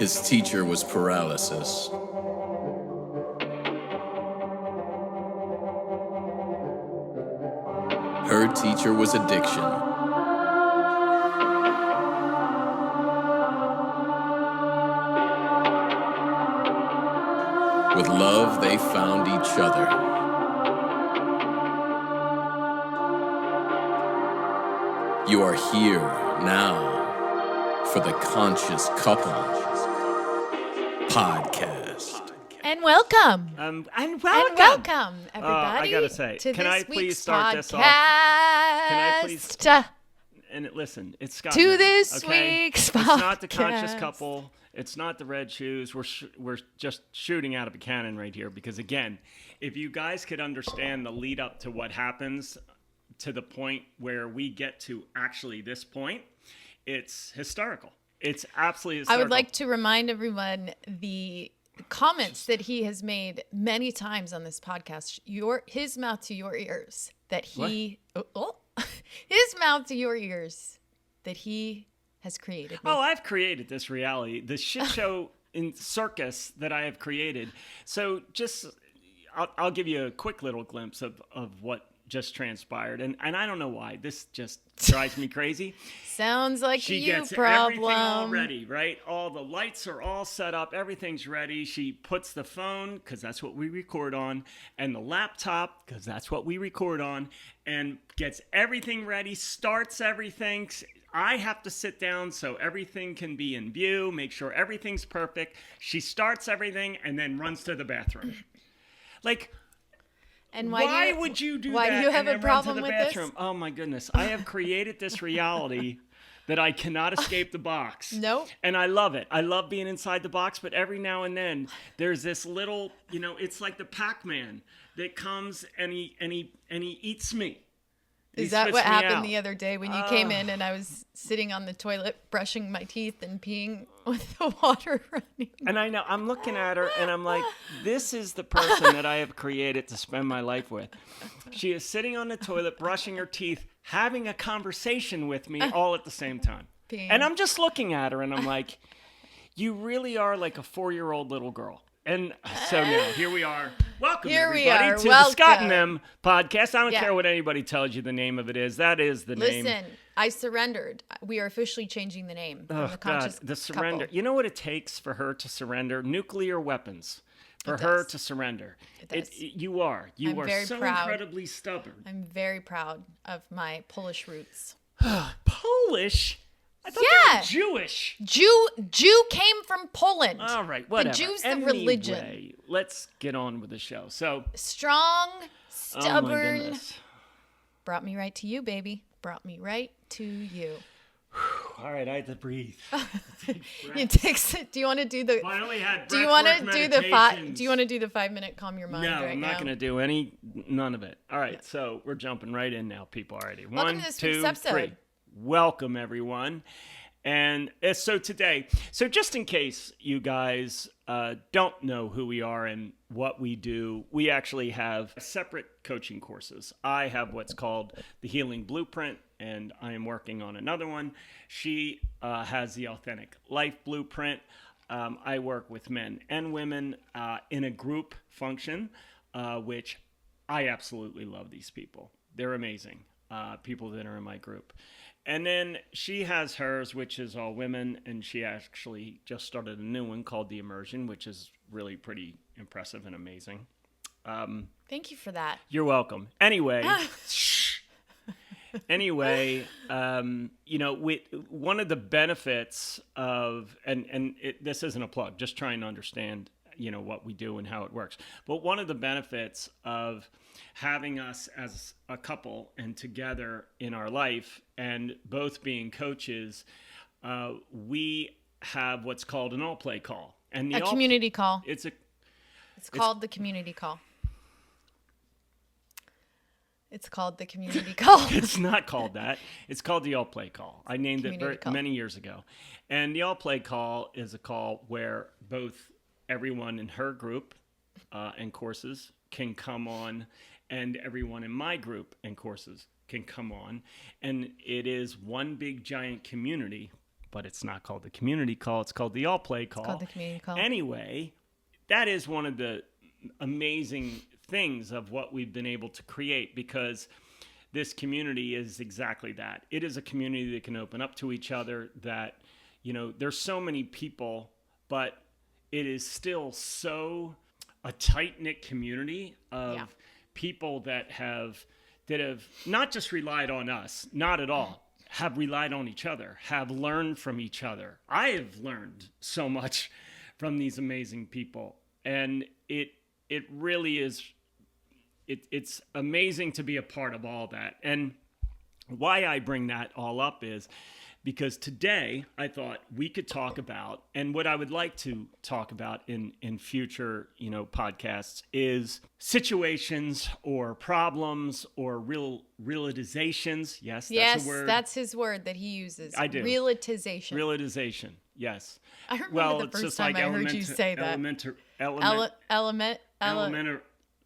His teacher was paralysis. Her teacher was addiction. With love, they found each other. You are here now for the Conscious Couple Podcast. And welcome. And welcome. Everybody. I gotta say, to can this I please week's start this off? Can I please- And listen, it's Scott. To now, this okay? week's It's not the Conscious podcast. Couple. It's not the Red Shoes. We're just shooting out of a cannon right here because, again, if you guys could understand the lead up to what happens to the point where we get to actually this point, it's hysterical. It's absolutely hysterical. I would like to remind everyone the comments that he has made many times on this podcast. His mouth to your ears. That he his mouth to your ears. That he has created. Oh, I've created this reality, the shit show in circus that I have created. So just, I'll give you a quick little glimpse of what just transpired. And I don't know why. This just drives me crazy. Sounds like She you gets problem. everything all ready, right? All the lights are all set up. Everything's ready. She puts the phone, because that's what we record on, and the laptop, because that's what we record on, and gets everything ready, starts everything. I have to sit down so everything can be in view, make sure everything's perfect. She starts everything and then runs to the bathroom. Like, And why would you do that? Why do you have and a then problem run to the with bathroom? this? Oh my goodness. I have created this reality that I cannot escape the box. Nope. And I love it. I love being inside the box, but every now and then there's this little, it's like the Pac-Man that comes and he eats me. Is that what happened the other day when you came in and I was sitting on the toilet brushing my teeth and peeing with the water running? And I know, I'm looking at her and I'm like, this is the person that I have created to spend my life with. She is sitting on the toilet, brushing her teeth, having a conversation with me all at the same time. Peeing. And I'm just looking at her and I'm like, you really are like a 4-year-old little girl. And so now, here we are. Welcome, everybody, to the Scott and Them podcast. I don't care what anybody tells you the name of it is. That is the name. Listen, I surrendered. We are officially changing the name. From the Conscious the surrender. Couple. You know what it takes for her to surrender? Nuclear weapons. For her to surrender. It does. You are. You are very so proud. incredibly stubborn. I'm very proud of my Polish roots. Polish? I thought they were Jewish. Jew came from Poland. All right, whatever. The Jew's the Anyway, religion. let's get on with the show. So, Strong, oh my stubborn. goodness. Brought me right to you, baby. Brought me right to you. All right, I had to breathe. You take. Do you want to do the? I only had Do you want to breathwork do the 5? meditations. Do you want to do the 5-minute calm your mind? No, right I'm not now? going to do none of it. All right, so we're jumping right in now, people already. Welcome 1, to this 2, week's episode. 3. Welcome, everyone. And so today, just in case you guys don't know who we are and what we do, we actually have separate coaching courses. I have what's called the Healing Blueprint, and I am working on another one. She has the Authentic Life Blueprint. I work with men and women in a group function, which I absolutely love these people. They're amazing, people that are in my group. And then she has hers, which is all women, and she actually just started a new one called The Immersion, which is really pretty impressive and amazing. Thank you for that. You're welcome. Anyway, one of the benefits of, this isn't a plug, just trying to understand, what we do and how it works. But one of the benefits of having us as a couple and together in our life and both being coaches, we have what's called an all-play call. And A community call. It's called the community call. It's called the community call. It's not called that. It's called the all-play call. I named it many years ago. And the all-play call is a call where both everyone in her group and courses can come on, and everyone in my group and courses can come on. And it is one big giant community but it's not called the community call. It's called the all play call. It's called the community call. Anyway, that is one of the amazing things of what we've been able to create, because this community is exactly that. It is a community that can open up to each other, that, there's so many people, but it is still so a tight-knit community of people that have not just relied on us, not at all, have relied on each other, have learned from each other. I have learned so much from these amazing people, and it really is, it's amazing to be a part of all that. And why I bring that all up is because today I thought we could talk about, and what I would like to talk about in future, podcasts, is situations or problems or realizations. Yes, that's a word. That's his word that he uses. I do. Realization. Realization. Yes. I remember the first time I heard you say that.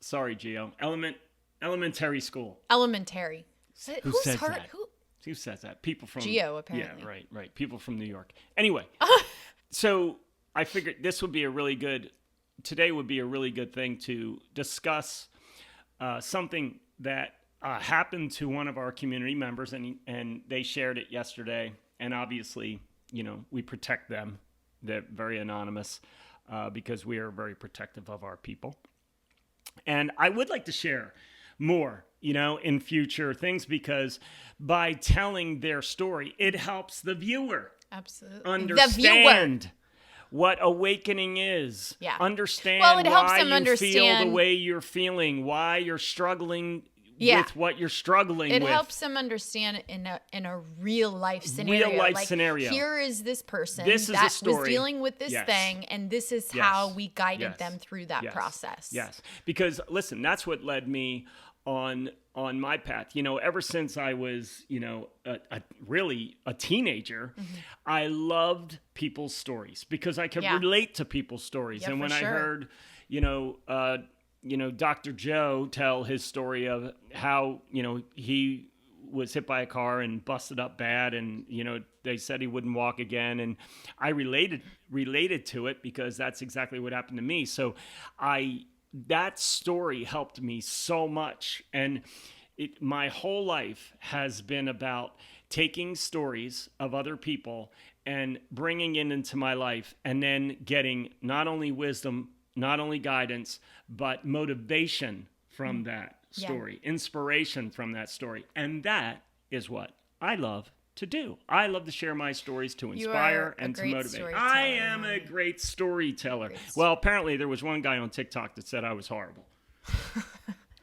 Sorry, Gio. Elementary school. Elementary. Who Who's says hard? that? Who says that? People from Gio, apparently. Yeah, right. People from New York. Anyway, so I figured today would be a really good thing to discuss something that happened to one of our community members, and they shared it yesterday. And obviously, we protect them. They're very anonymous because we are very protective of our people. And I would like to share more, in future things, because by telling their story, it helps the viewer absolutely understand what awakening is. Yeah. Understand it helps why them you understand feel the way you're feeling, why you're struggling with what you're struggling with. It helps them understand in a real life scenario. Scenario. Here is this person This is that a story. was dealing with this thing, and this is how we guided them through that process. Yes, because listen, that's what led me on my path. Ever since I was, really a teenager, I loved people's stories because I could relate to people's stories. Yeah, and when for I sure. heard, Dr. Joe tell his story of how, he was hit by a car and busted up bad, and, they said he wouldn't walk again. And I related to it because that's exactly what happened to me. So that story helped me so much. And my whole life has been about taking stories of other people and bringing it into my life, and then getting not only wisdom, not only guidance, but motivation from that story, inspiration from that story. And that is what I love to do. I love to share my stories to inspire and to motivate. I am a great storyteller. Well, apparently there was one guy on TikTok that said I was horrible.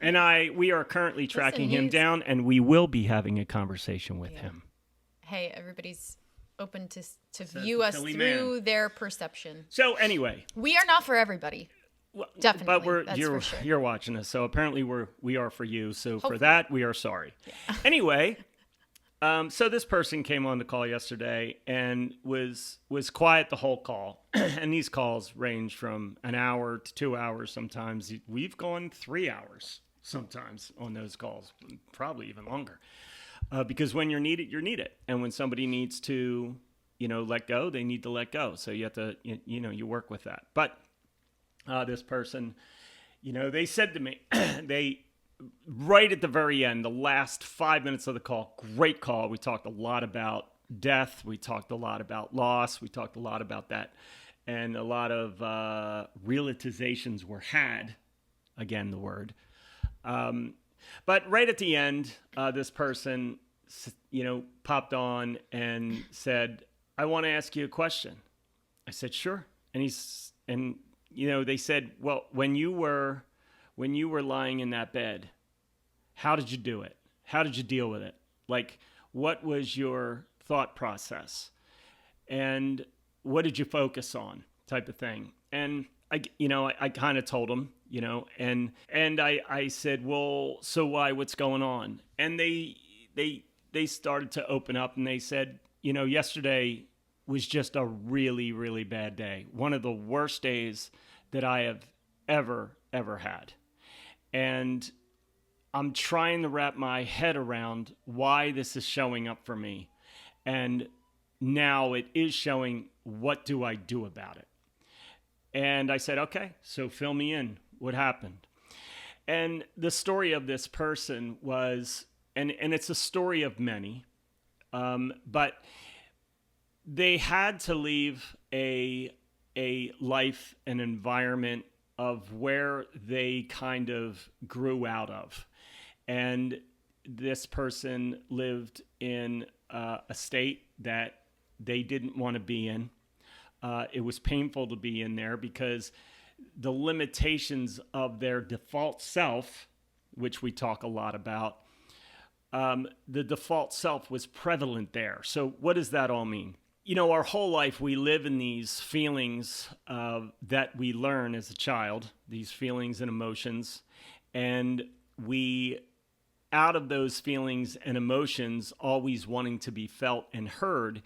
And we are currently tracking him down, and we will be having a conversation with him. Hey, everybody's open to view us through their perception. So anyway, we are not for everybody. Well, definitely. But you're watching us, so apparently we are for you. So hopefully. For that, we are sorry. Yeah. Anyway, so this person came on the call yesterday and was quiet the whole call. And these calls range from an hour to 2 hours. Sometimes we've gone 3 hours sometimes on those calls, probably even longer. Because when you're needed, you're needed. And when somebody needs to, let go, they need to let go. So you have to, you work with that. But this person, they said to me, right at the very end, the last 5 minutes of the call, great call. We talked a lot about death. We talked a lot about loss. We talked a lot about that. And a lot of realizations were had, again, the word. But right at the end, this person, popped on and said, I want to ask you a question. I said, sure. And they said, well, when you were lying in that bed, how did you do it? How did you deal with it? Like, what was your thought process? And what did you focus on, type of thing? And I kind of told them, and I said, well, so why, what's going on? And they started to open up, and they said, yesterday was just a really, really bad day. One of the worst days that I have ever had. And I'm trying to wrap my head around why this is showing up for me. And now it is showing, what do I do about it? And I said, okay, so fill me in. What happened? And the story of this person was, and it's a story of many, but they had to leave a life, an environment of where they kind of grew out of. And this person lived in a state that they didn't want to be in. It was painful to be in there because the limitations of their default self, which we talk a lot about, the default self was prevalent there. So what does that all mean? You know, our whole life we live in these feelings that we learn as a child, these feelings and emotions, and we, out of those feelings and emotions, always wanting to be felt and heard,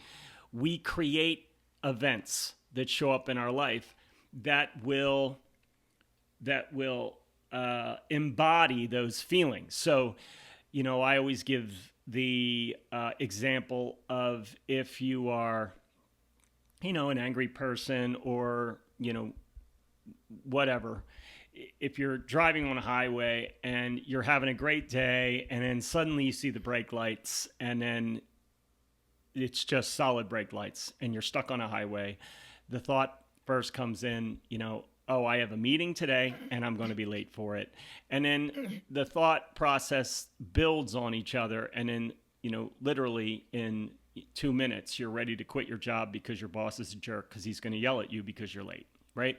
we create events that show up in our life that will embody those feelings. So, you know, I always give the example of, if you are, you know, an angry person, or, you know, whatever, if you're driving on a highway and you're having a great day, and then suddenly you see the brake lights, and then it's just solid brake lights, and you're stuck on a highway, the thought first comes in, you know, oh, I have a meeting today and I'm going to be late for it. And then the thought process builds on each other. And then, you know, literally in 2 minutes, you're ready to quit your job because your boss is a jerk because he's going to yell at you because you're late, right?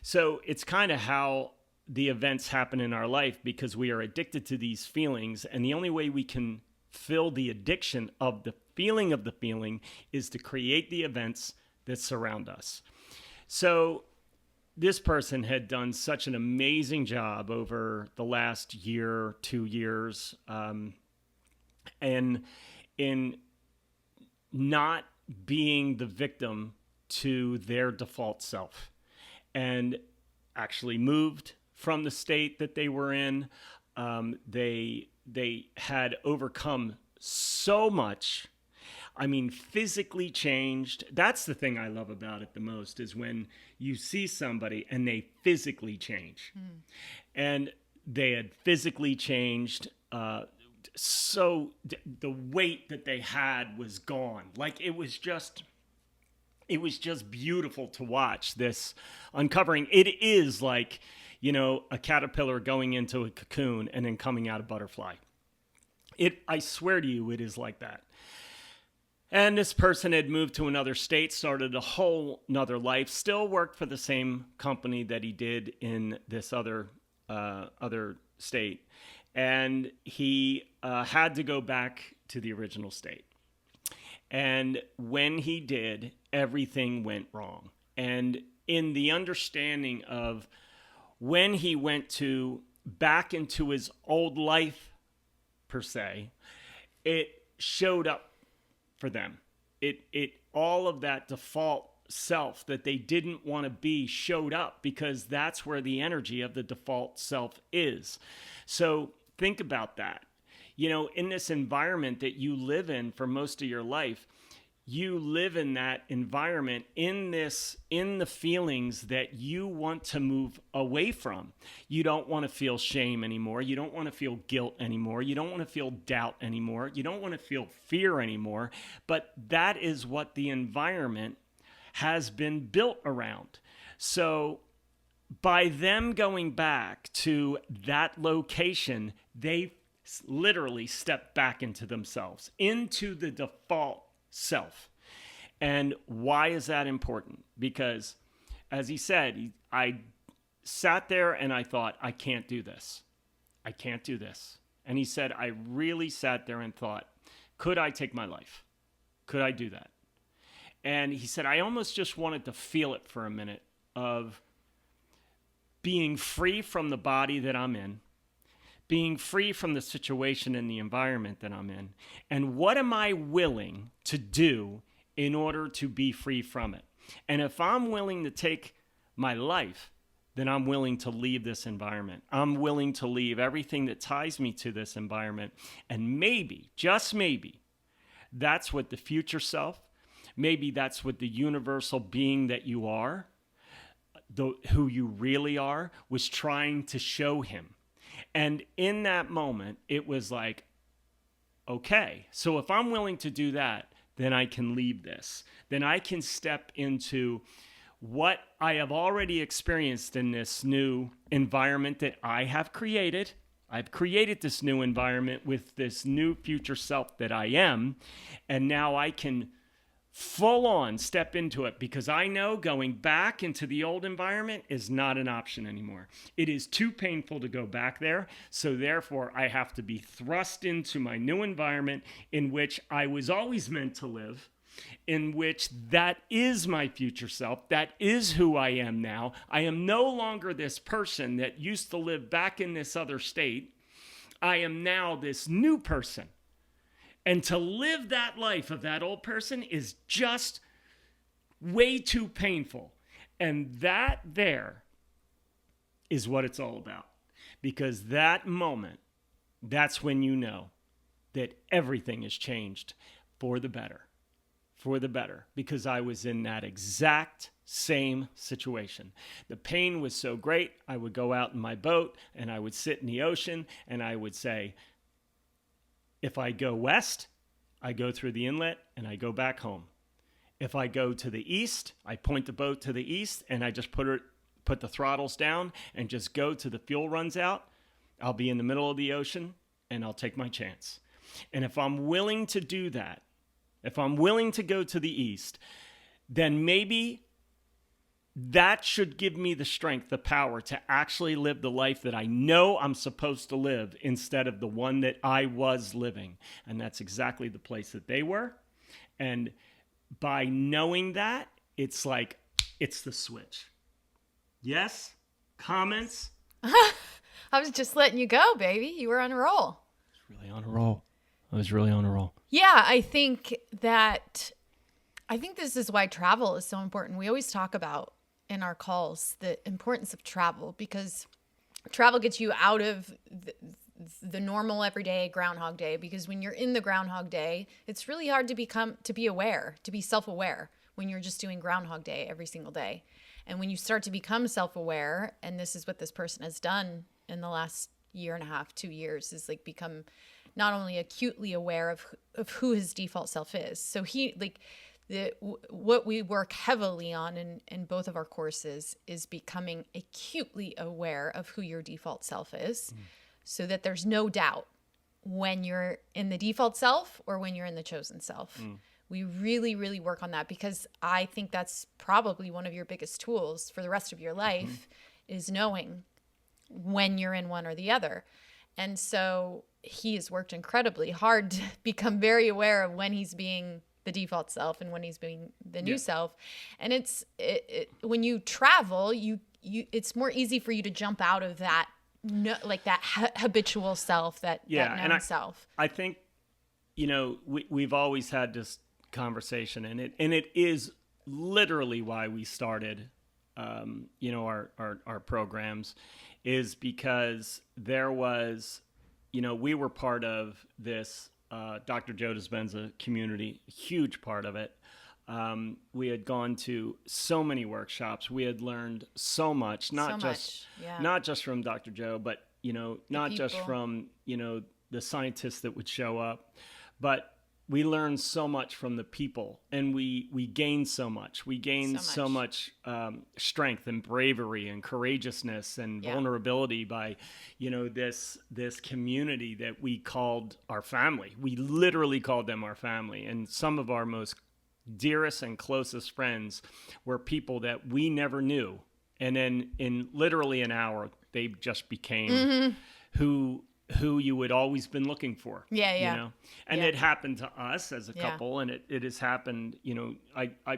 So it's kind of how the events happen in our life, because we are addicted to these feelings. And the only way we can fill the addiction of the feeling is to create the events that surround us. So this person had done such an amazing job over the last year, 2 years, and in not being the victim to their default self, and actually moved from the state that they were in. They had overcome so much. I mean, physically changed. That's the thing I love about it the most, is when you see somebody and they physically change. And they had physically changed. So the weight that they had was gone. Like, it was just beautiful to watch this uncovering. It is like, you know, a caterpillar going into a cocoon and then coming out a butterfly. I swear to you, it is like that. And this person had moved to another state, started a whole nother life, still worked for the same company that he did in this other state. And he had to go back to the original state. And when he did, everything went wrong. And in the understanding of when he went back into his old life, per se, it showed up for them. It all of that default self that they didn't want to be showed up, because that's where the energy of the default self is. So think about that. You know, in this environment that you live in for most of your life, you live in that environment, in the feelings that you want to move away from. You don't want to feel shame anymore. You don't want to feel guilt anymore. You don't want to feel doubt anymore. You don't want to feel fear anymore. But that is what the environment has been built around. So by them going back to that location, they literally stepped back into themselves, into the default self. And why is that important? Because, as he said, I sat there and I thought, I can't do this. I can't do this. And he said, I really sat there and thought, could I take my life? Could I do that? And he said, I almost just wanted to feel it for a minute, of being free from the body that I'm in, being free from the situation and the environment that I'm in, and what am I willing to do in order to be free from it? And if I'm willing to take my life, then I'm willing to leave this environment. I'm willing to leave everything that ties me to this environment. And maybe, just maybe, that's what the future self, maybe that's what the universal being that you are, who you really are, was trying to show him. And in that moment, it was like, okay, so if I'm willing to do that, then I can leave this. Then I can step into what I have already experienced in this new environment that I have created. I've created this new environment with this new future self that I am. And now I can full on step into it, because I know going back into the old environment is not an option anymore. It is too painful to go back there. So therefore, I have to be thrust into my new environment in which I was always meant to live, in which that is my future self. That is who I am now. I am no longer this person that used to live back in this other state. I am now this new person. And to live that life of that old person is just way too painful. And that there is what it's all about. Because that moment, that's when you know that everything has changed for the better. For the better. Because I was in that exact same situation. The pain was so great, I would go out in my boat and I would sit in the ocean and I would say, if I go west, I go through the inlet and I go back home. If I go to the east, I point the boat to the east and I just put the throttles down and just go till the fuel runs out. I'll be in the middle of the ocean and I'll take my chance. And if I'm willing to do that, if I'm willing to go to the east, then maybe that should give me the strength, the power to actually live the life that I know I'm supposed to live instead of the one that I was living. And that's exactly the place that they were. And by knowing that, it's like, it's the switch. Yes? Comments? I was just letting you go, baby. You were on a roll. I was really on a roll. Yeah, I think this is why travel is so important. We always talk about in our calls the importance of travel, because travel gets you out of the normal everyday Groundhog Day. Because when you're in the Groundhog Day, it's really hard to be aware, to be self-aware when you're just doing Groundhog Day every single day. And when you start to become self-aware, and this is what this person has done in the last year and a half, 2 years, is like become not only acutely aware of who his default self is. So what we work heavily on in both of our courses is becoming acutely aware of who your default self is, so that there's no doubt when you're in the default self or when you're in the chosen self. We really, really work on that, because I think that's probably one of your biggest tools for the rest of your life, is knowing when you're in one or the other. And so he has worked incredibly hard to become very aware of when he's being the default self and when he's being the new self. And it's when you travel, it's more easy for you to jump out of that, like that habitual self, that known self. I think, we've always had this conversation, and it is literally why we started, our programs, is because there was, we were part of this Dr. Joe Dispenza community, a huge part of it. We had gone to so many workshops. We had learned so much, not just from Dr. Joe, but, not just from, the scientists that would show up, but we learned so much from the people, and we gained so much. We gained so much strength and bravery and courageousness and vulnerability by, this community that we called our family. We literally called them our family. And some of our most dearest and closest friends were people that we never knew. And then in literally an hour, they just became who you had always been looking for. And it happened to us as a couple, and it has happened,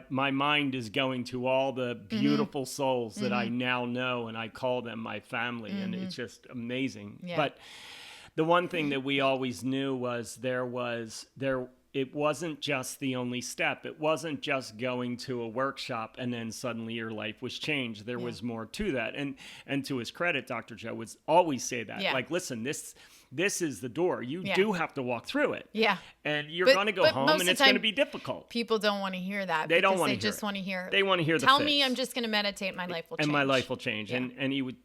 my mind is going to all the beautiful souls that I now know, and I call them my family, and it's just amazing. But the one thing that we always knew was there it wasn't just the only step. It wasn't just going to a workshop and then suddenly your life was changed. There was more to that. And to his credit, Dr. Joe would always say that. Yeah. Like, listen, this is the door. You do have to walk through it. Yeah. And you're going to go home and it's going to be difficult. People don't want to hear that. They don't want to hear it. They just want to hear. They want to hear the Tell fix. me I'm just going to meditate. My life will change. And my life will change. Yeah. And he would,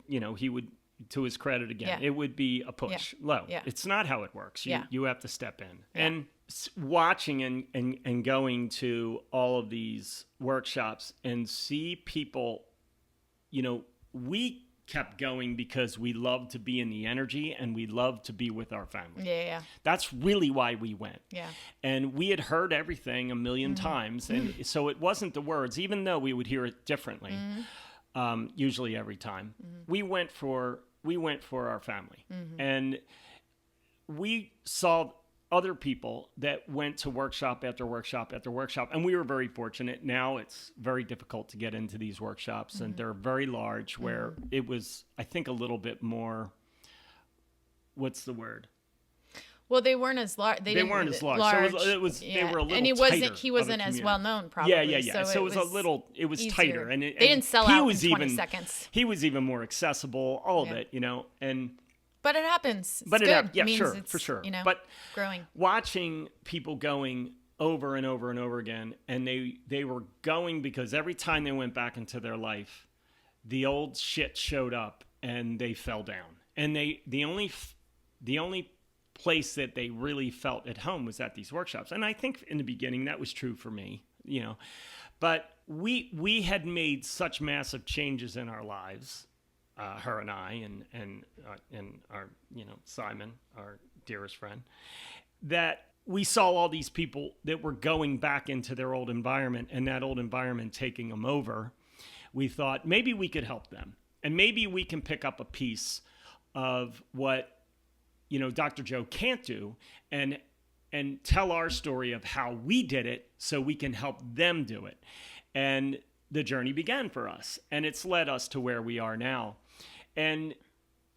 to his credit again, it would be a push. Low. Yeah. It's not how it works. You have to step in. Yeah. And watching and going to all of these workshops and see people, we kept going because we love to be in the energy and we love to be with our family. Yeah. That's really why we went. Yeah. And we had heard everything a million times. And so it wasn't the words, even though we would hear it differently, usually every time. We went for our family. And we saw other people that went to workshop after workshop after workshop. And we were very fortunate. Now it's very difficult to get into these workshops and they're very large, where it was, I think, a little bit more, what's the word? Well, they weren't as large. They weren't as large. So it was they were a little and he wasn't tighter as well known, probably. Yeah. So it was it was easier. tighter. And they didn't sell out in 20 seconds. He was even more accessible, all of it, and but it happens. But it's it good. happens. Yeah, it means sure, it's, for sure. But growing. Watching people going over and over and over again, and they were going because every time they went back into their life, the old shit showed up and they fell down. And the only place that they really felt at home was at these workshops. And I think in the beginning that was true for me, But we had made such massive changes in our lives. Her and I and our Simon, our dearest friend, that we saw all these people that were going back into their old environment and that old environment taking them over. We thought maybe we could help them and maybe we can pick up a piece of what Dr. Joe can't do and tell our story of how we did it so we can help them do it. And the journey began for us and it's led us to where we are now. And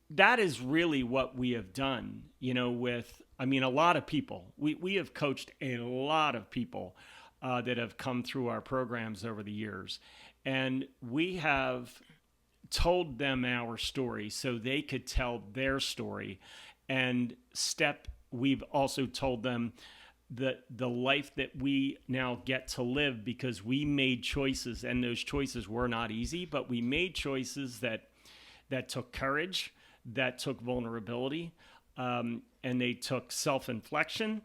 that is really what we have done, with, a lot of people. We have coached a lot of people that have come through our programs over the years. And we have told them our story so they could tell their story. And we've also told them the life that we now get to live because we made choices, and those choices were not easy, but we made choices that took courage, that took vulnerability, and they took self-inflection,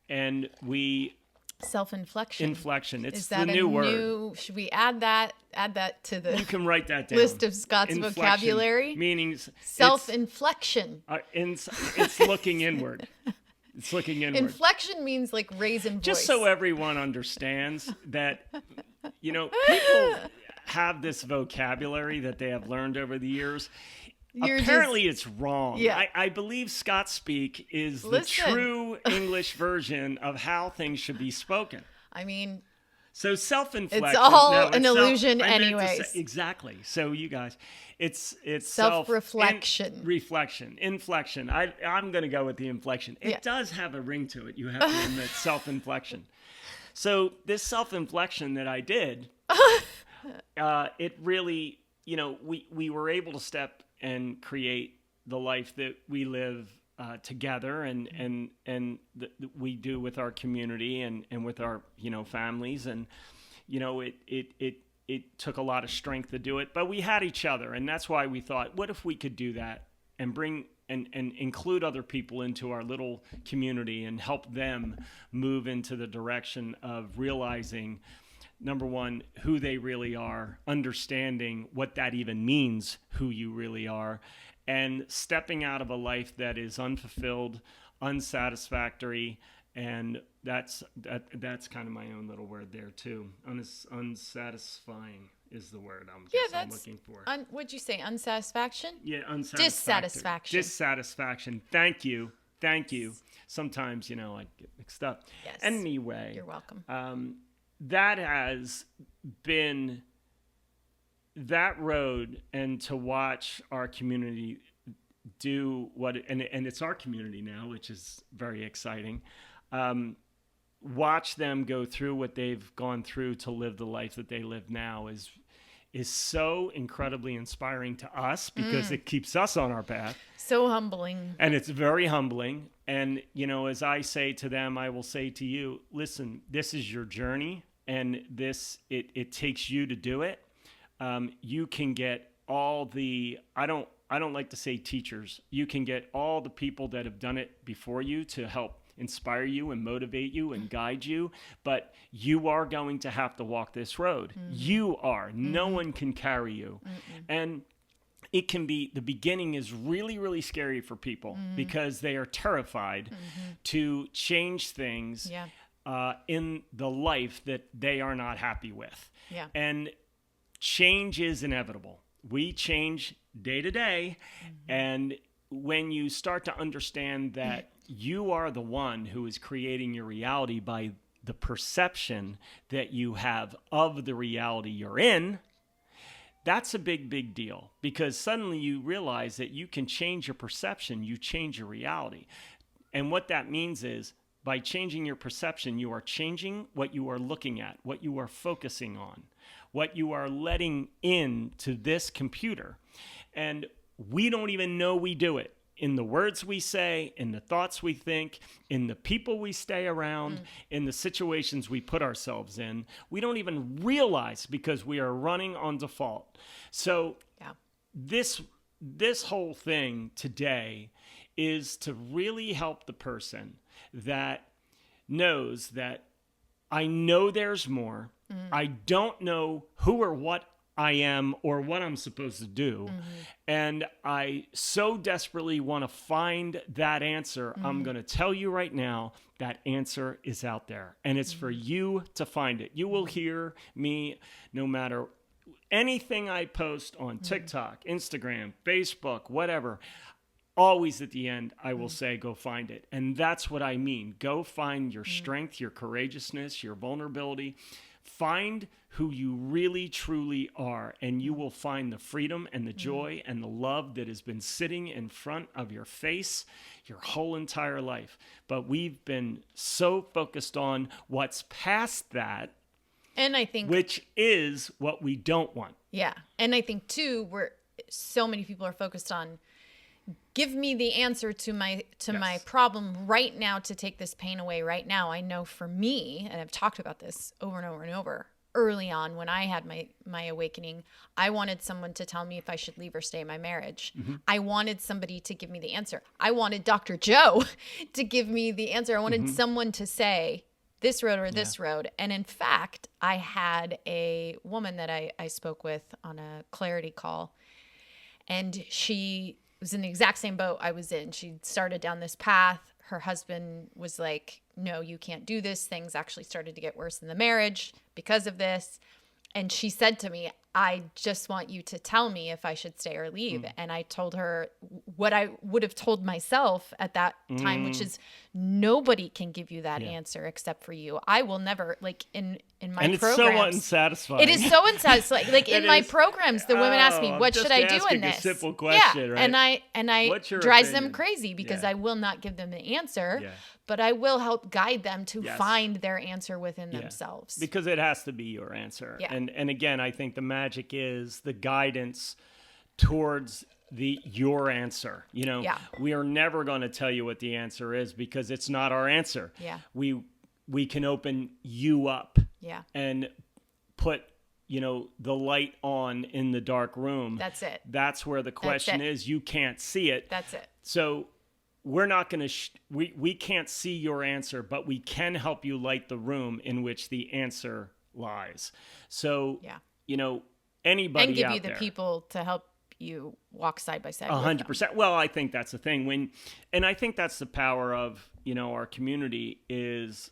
and we... Self-inflection. Inflection. It's Is that the new word. Should we add that to the You can write that down. list of Scott's Inflection vocabulary? Meanings. Self-inflection. It's looking inward. It's looking inward. Inflection means like raising voice. Just so everyone understands that, people have this vocabulary that they have learned over the years. Apparently it's wrong. Yeah. I believe Scott Speak is the true English version of how things should be spoken. So self-inflection. It's all an illusion anyways. Exactly. So you guys, it's self-reflection. Reflection. Inflection. I'm going to go with the inflection. It does have a ring to it. You have to admit self-inflection. So this self-inflection that I did, it really, we were able to step and create the life that we live together and we do with our community and with our families, and it took a lot of strength to do it, but we had each other, and that's why we thought, what if we could do that and bring and include other people into our little community and help them move into the direction of realizing, number one, who they really are, understanding what that even means, who you really are, and stepping out of a life that is unfulfilled, unsatisfactory, and that's kind of my own little word there too. Unsatisfying is the word I'm looking for. What'd you say? Unsatisfaction? Yeah, unsatisfaction. Dissatisfaction. Thank you. Sometimes, I get mixed up. Yes. Anyway. You're welcome. That has been that road, and to watch our community do and it's our community now, which is very exciting. watch them go through what they've gone through to live the life that they live now is so incredibly inspiring to us because it keeps us on our path. So humbling. And it's very humbling. And, you know, as I say to them, I will say to you, listen, this is your journey, and it takes you to do it. You can get all the, I don't like to say teachers. You can get all the people that have done it before you to help inspire you and motivate you and guide you, but you are going to have to walk this road. You are. No one can carry you. And it can be, the beginning is really, really scary for people because they are terrified to change things in the life that they are not happy with. Yeah. And change is inevitable. We change day to day. And when you start to understand that you are the one who is creating your reality by the perception that you have of the reality you're in, that's a big, big deal, because suddenly you realize that you can change your perception, you change your reality. And what that means is, by changing your perception, you are changing what you are looking at, what you are focusing on, what you are letting into this computer. And we don't even know we do it. In the words we say, in the thoughts we think, in the people we stay around, in the situations we put ourselves in, we don't even realize because we are running on default. So this whole thing today is to really help the person that knows that I know there's more. I don't know who or what I am or what I'm supposed to do. And I so desperately want to find that answer. I'm going to tell you right now, that answer is out there, and it's for you to find it. You will hear me no matter anything I post on TikTok, Instagram, Facebook, whatever. Always at the end, I will say, go find it. And that's what I mean. Go find your strength, your courageousness, your vulnerability. Find who you really, truly are, and you will find the freedom and the joy and the love that has been sitting in front of your face your whole entire life. But we've been so focused on what's past that, and I think, which is what we don't want. Yeah. And I think too, so many people are focused on, give me the answer to my problem right now, to take this pain away right now. I know for me, and I've talked about this over and over and over, early on when I had my awakening, I wanted someone to tell me if I should leave or stay in my marriage. I wanted somebody to give me the answer. I wanted Dr. Joe to give me the answer. I wanted someone to say this road or this road. And in fact, I had a woman that I spoke with on a clarity call, and she was in the exact same boat I was in. She started down this path. Her husband was like, no, you can't do this. Things actually started to get worse in the marriage because of this. And she said to me, I just want you to tell me if I should stay or leave. And I told her what I would have told myself at that time, which is, nobody can give you that answer except for you. I will never, like in my and programs. And it's so unsatisfying. It is so unsatisfying. Like in my programs, the women ask me, what should I do in this? A simple question, right? And I drives them crazy because I will not give them the answer, but I will help guide them to find their answer within themselves. Because it has to be your answer. Yeah. And again, I think the magic is the guidance towards your answer. You know, we are never going to tell you what the answer is because it's not our answer. Yeah. We can open you up and put, the light on in the dark room. That's it. That's where the question is. You can't see it. That's it. So we're not going to, we can't see your answer, but we can help you light the room in which the answer lies. So, anybody and give out you the there, people to help you walk side by side. 100%. Well, I think that's the thing. And I think that's the power of, our community is,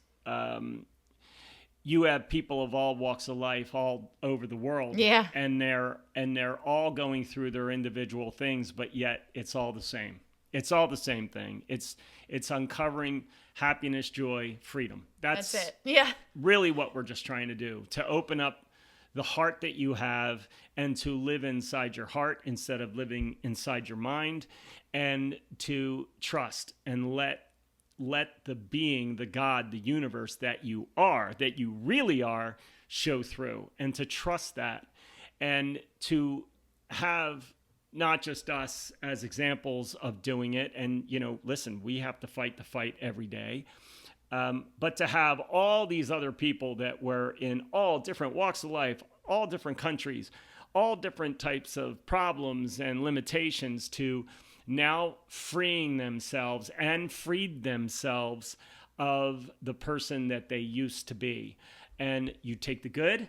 you have people of all walks of life all over the world. Yeah. And they're all going through their individual things, but yet it's all the same. It's all the same thing. It's uncovering happiness, joy, freedom. That's it. Yeah. Really what we're just trying to do, to open up the heart that you have and to live inside your heart instead of living inside your mind, and to trust and let let the being, the God, the universe that you are, that you really are, show through, and to trust that, and to have not just us as examples of doing it. And, listen, we have to fight the fight every day. But to have all these other people that were in all different walks of life, all different countries, all different types of problems and limitations, to now freeing themselves and freed themselves of the person that they used to be. And you take the good,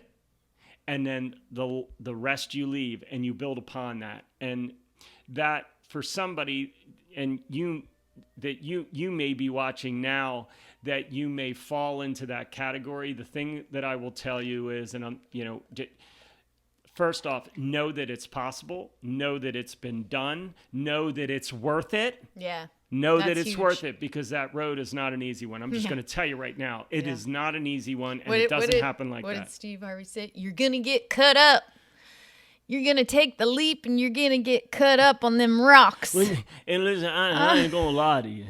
and then the rest you leave, and you build upon that. And that, for somebody, and you may be watching now, that you may fall into that category. The thing that I will tell you is, and first off, know that it's possible. Know that it's been done. Know that it's worth it. Yeah. Know that it's huge. worth it, because that road is not an easy one. I'm just going to tell you right now, it is not an easy one, and it doesn't happen like that. What did Steve Harvey say? You're going to get cut up. You're going to take the leap, and you're going to get cut up on them rocks. And listen, I ain't going to lie to you.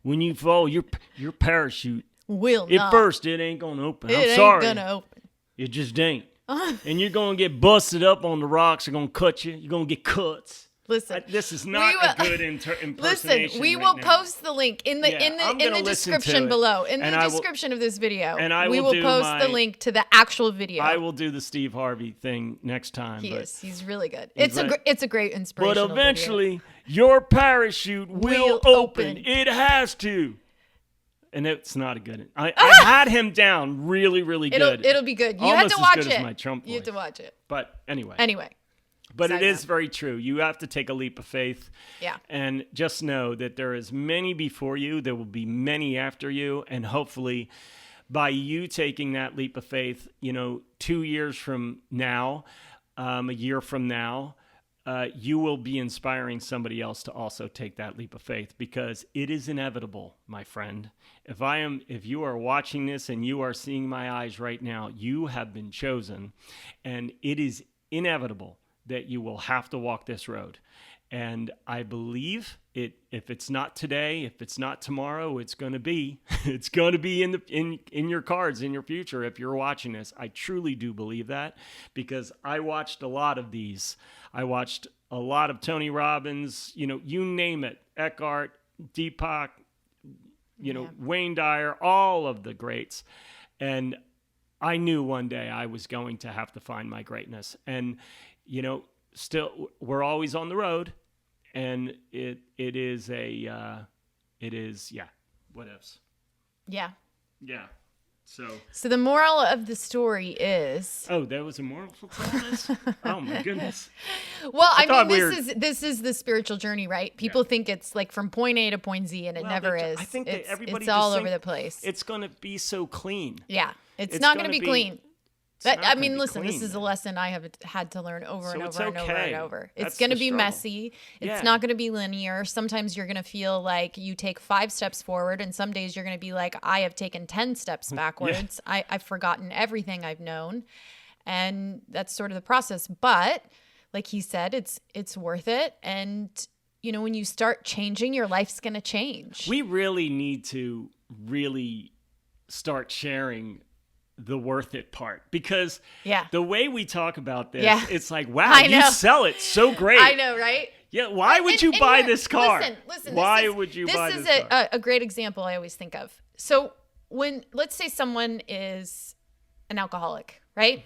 When you fall, your parachute, at first, it ain't going to open. It I'm sorry. ain't going to open. It just ain't. And you're going to get busted up on the rocks. They're going to cut you. You're going to get cuts. Listen, this is not a good impersonation. Listen, we will post the link in the description below. In the description of this video, we will post the link to the actual video. I will do the Steve Harvey thing next time. He's really good. It's a great inspirational. But eventually, your parachute will open. It has to. And it's not a good. I had him down really, really good. It'll be good. You Almost have to watch as good it. As my Trump voice. You have to watch it. But anyway. But it is very true. You have to take a leap of faith. Yeah. And just know that there is many before you. There will be many after you. And hopefully, by you taking that leap of faith, 2 years from now, a year from now, you will be inspiring somebody else to also take that leap of faith, because it is inevitable, my friend. If you are watching this and you are seeing my eyes right now, you have been chosen, and it is inevitable that you will have to walk this road. And I believe if it's not today, if it's not tomorrow, it's going to be. It's going to be in your cards, in your future, if you're watching this. I truly do believe that, because I watched a lot of these. I watched a lot of Tony Robbins, you name it, Eckhart, Deepak, Wayne Dyer, all of the greats. And I knew one day I was going to have to find my greatness. And still, we're always on the road, and it is what ifs. Yeah. Yeah. So the moral of the story is. Oh, there was a moral to this? Oh my goodness. Well, this is the spiritual journey, right? People think it's like from point A to point Z, and it never is. I think that everybody it's all over the place. It's going to be so clean. Yeah, it's not going to be clean. Listen, this is a lesson I have had to learn over and over and over and over. It's going to be messy. It's not going to be linear. Sometimes you're going to feel like you take 5 steps forward, and some days you're going to be like, I have taken 10 steps backwards. I've forgotten everything I've known. And that's sort of the process. But like he said, it's worth it. And, when you start changing, your life's going to change. We really need to start sharing the worth it part, because the way we talk about this, it's like, wow, you sell it so great. I know, right? Yeah. Why would you buy this car? Listen. Why would you buy this car? This is a great example I always think of. So let's say someone is an alcoholic, right?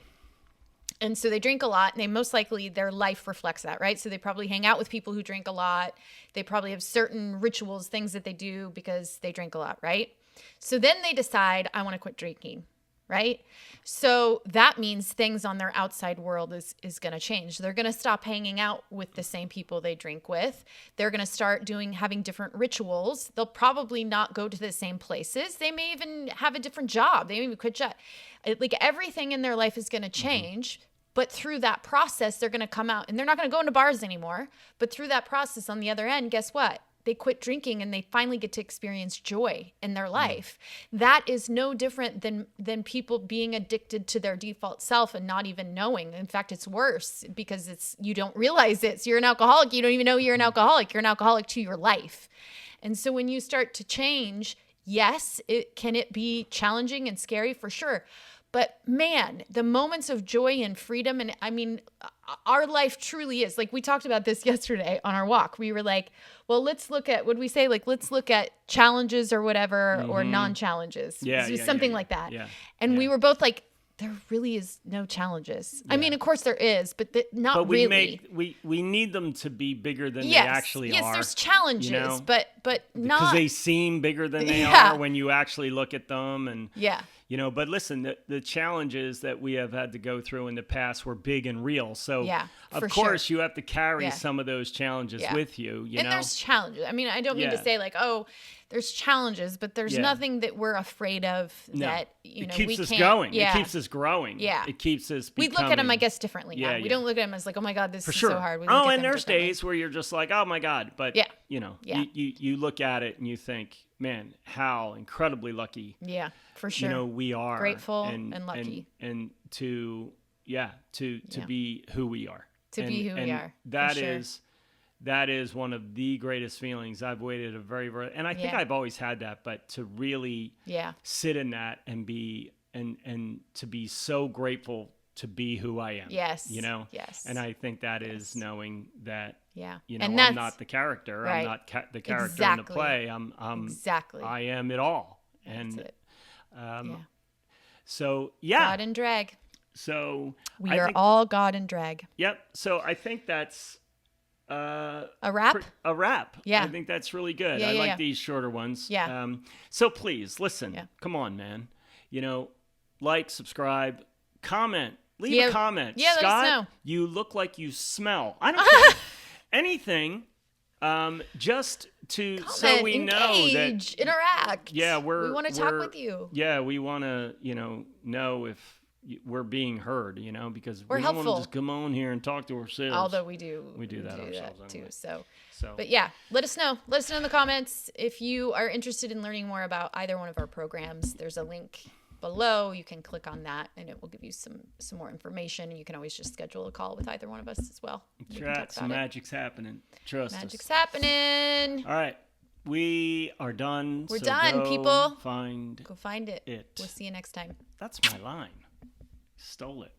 And so they drink a lot, and most likely their life reflects that, right? So they probably hang out with people who drink a lot. They probably have certain rituals, things that they do because they drink a lot, right? So then they decide, I want to quit drinking. Right? So that means things on their outside world is going to change. They're going to stop hanging out with the same people they drink with. They're going to start having different rituals. They'll probably not go to the same places. They may even have a different job. They may even quit job. Like everything in their life is going to change. Mm-hmm. But through that process, they're going to come out, and they're not going to go into bars anymore. But through that process on the other end, guess what? They quit drinking, and they finally get to experience joy in their life. That is no different than people being addicted to their default self and not even knowing. In fact, it's worse because you don't realize it. So you're an alcoholic. You don't even know you're an alcoholic. You're an alcoholic to your life. And so when you start to change, yes, can it be challenging and scary? For sure. But man, the moments of joy and freedom, and I mean, our life truly is, like we talked about this yesterday on our walk. We were like, well, let's look at, what did we say? Like, let's look at challenges or whatever, or non-challenges. Something like that. Yeah. And we were both like, there really is no challenges. I mean, of course there is, but not really. We need them to be bigger than they actually are. Yes, there's challenges, you know? but not. Because they seem bigger than they are when you actually look at them. And you know, but listen, the challenges that we have had to go through in the past were big and real. So of course you have to carry some of those challenges with you. You know, there's challenges. I mean, I don't mean to say like, oh, there's challenges, but there's nothing that we're afraid of that, you know, keeps we us can't. going. Yeah. It keeps us growing. Yeah. It keeps us becoming. We look at them, I guess, differently now. We don't look at them as like, oh my God, this is so hard. We look at and them there's days where you're just like, oh my God. But, you know, you look at it and you think, man, how incredibly lucky. Yeah, for sure. You know, we are. Grateful and lucky. And to be who we are. To be who we are. That is one of the greatest feelings. I've waited and I think I've always had that, but to really sit in that and be, and to be so grateful to be who I am. Yes. You know? Yes. And I think that is knowing that, you know, I'm not the character. Right. I'm not the character in the play. I'm I am it all. And, so, God and drag. So we are all God and drag. Yep. So I think that's, a wrap? A wrap. Yeah. I think that's really good. Yeah, I like these shorter ones. Yeah. So please listen. Yeah. Come on, man. You know, like, subscribe, comment, leave a comment. Yeah, Scott, let us know. You look like you smell. I don't care. Anything. Just to comment, so we engage, know that interact. Yeah, we want to talk with you. Yeah, we want to, know if we're being heard, because we're we don't helpful. want to just come on here and talk to ourselves. Although we do that ourselves too. Anyway. So, but yeah, let us know. Let us know in the comments if you are interested in learning more about either one of our programs. There's a link below. You can click on that, and it will give you some more information. And you can always just schedule a call with either one of us as well. Some magic's happening. Trust us. Magic's happening. All right. We are done. We're done, people. Go find it. We'll see you next time. That's my line. Stole it.